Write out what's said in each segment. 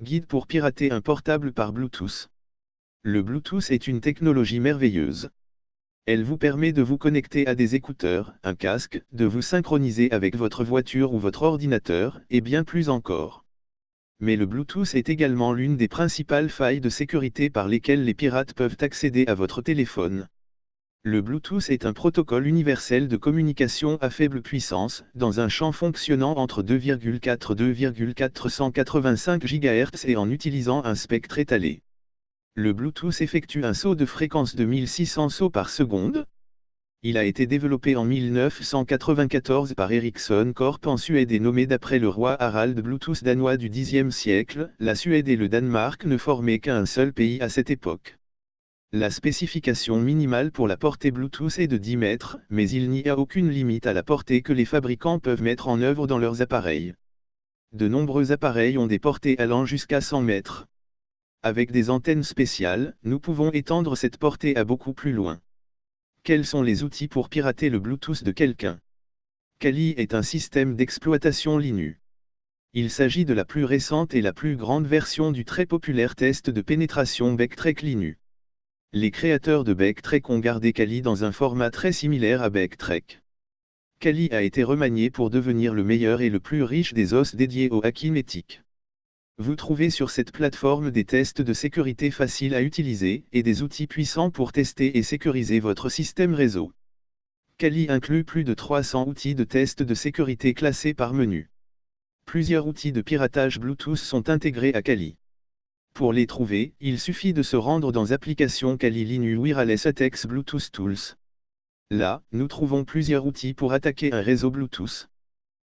Guide pour pirater un portable par Bluetooth. Le Bluetooth est une technologie merveilleuse. Elle vous permet de vous connecter à des écouteurs, un casque, de vous synchroniser avec votre voiture ou votre ordinateur, et bien plus encore. Mais le Bluetooth est également l'une des principales failles de sécurité par lesquelles les pirates peuvent accéder à votre téléphone. Le Bluetooth est un protocole universel de communication à faible puissance, dans un champ fonctionnant entre 2,4 GHz et en utilisant un spectre étalé. Le Bluetooth effectue un saut de fréquence de 1600 sauts par seconde. Il a été développé en 1994 par Ericsson Corp en Suède et nommé d'après le roi Harald Bluetooth danois du Xe siècle. La Suède et le Danemark ne formaient qu'un seul pays à cette époque. La spécification minimale pour la portée Bluetooth est de 10 mètres, mais il n'y a aucune limite à la portée que les fabricants peuvent mettre en œuvre dans leurs appareils. De nombreux appareils ont des portées allant jusqu'à 100 mètres. Avec des antennes spéciales, nous pouvons étendre cette portée à beaucoup plus loin. Quels sont les outils pour pirater le Bluetooth de quelqu'un? Kali est un système d'exploitation Linux. Il s'agit de la plus récente et la plus grande version du très populaire test de pénétration Backtreck Linux. Les créateurs de Backtreck ont gardé Kali dans un format très similaire à Backtreck. Kali a été remanié pour devenir le meilleur et le plus riche des os dédiés au hacking éthique. Vous trouvez sur cette plateforme des tests de sécurité faciles à utiliser et des outils puissants pour tester et sécuriser votre système réseau. Kali inclut plus de 300 outils de test de sécurité classés par menu. Plusieurs outils de piratage Bluetooth sont intégrés à Kali. Pour les trouver, il suffit de se rendre dans Application Kali Linux Wireless Attacks Bluetooth Tools. Là, nous trouvons plusieurs outils pour attaquer un réseau Bluetooth.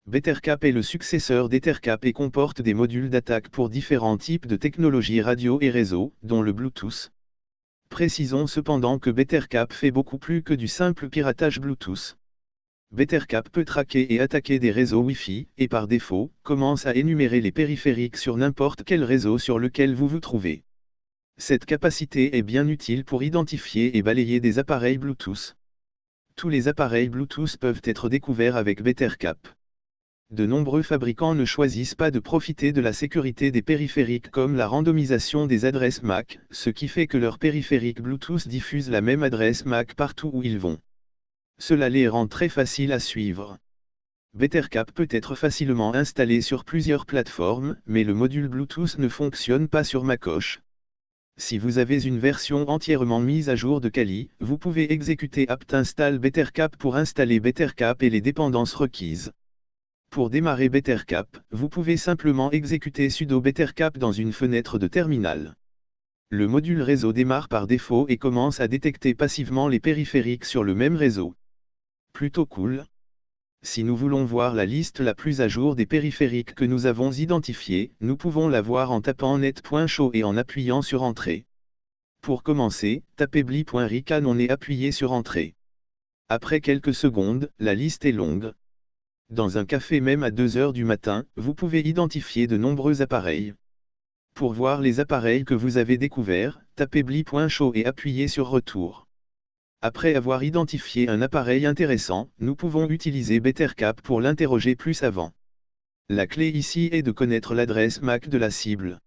Bettercap est le successeur d'Ethercap et comporte des modules d'attaque pour différents types de technologies radio et réseau, dont le Bluetooth. Précisons cependant que Bettercap fait beaucoup plus que du simple piratage Bluetooth. Bettercap peut traquer et attaquer des réseaux Wi-Fi, et par défaut, commence à énumérer les périphériques sur n'importe quel réseau sur lequel vous vous trouvez. Cette capacité est bien utile pour identifier et balayer des appareils Bluetooth. Tous les appareils Bluetooth peuvent être découverts avec Bettercap. De nombreux fabricants ne choisissent pas de profiter de la sécurité des périphériques comme la randomisation des adresses MAC, ce qui fait que leurs périphériques Bluetooth diffusent la même adresse MAC partout où ils vont. Cela les rend très faciles à suivre. Bettercap peut être facilement installé sur plusieurs plateformes, mais le module Bluetooth ne fonctionne pas sur macOS. Si vous avez une version entièrement mise à jour de Kali, vous pouvez exécuter apt install Bettercap pour installer Bettercap et les dépendances requises. Pour démarrer Bettercap, vous pouvez simplement exécuter sudo Bettercap dans une fenêtre de terminal. Le module réseau démarre par défaut et commence à détecter passivement les périphériques sur le même réseau. Plutôt cool. Si nous voulons voir la liste la plus à jour des périphériques que nous avons identifiés, nous pouvons la voir en tapant net.show et en appuyant sur Entrée. Pour commencer, tapez bli.ricanon et appuyez sur Entrée. Après quelques secondes, la liste est longue. Dans un café même à 2 heures du matin, vous pouvez identifier de nombreux appareils. Pour voir les appareils que vous avez découverts, tapez bli.show et appuyez sur Retour. Après avoir identifié un appareil intéressant, nous pouvons utiliser Bettercap pour l'interroger plus avant. La clé ici est de connaître l'adresse MAC de la cible.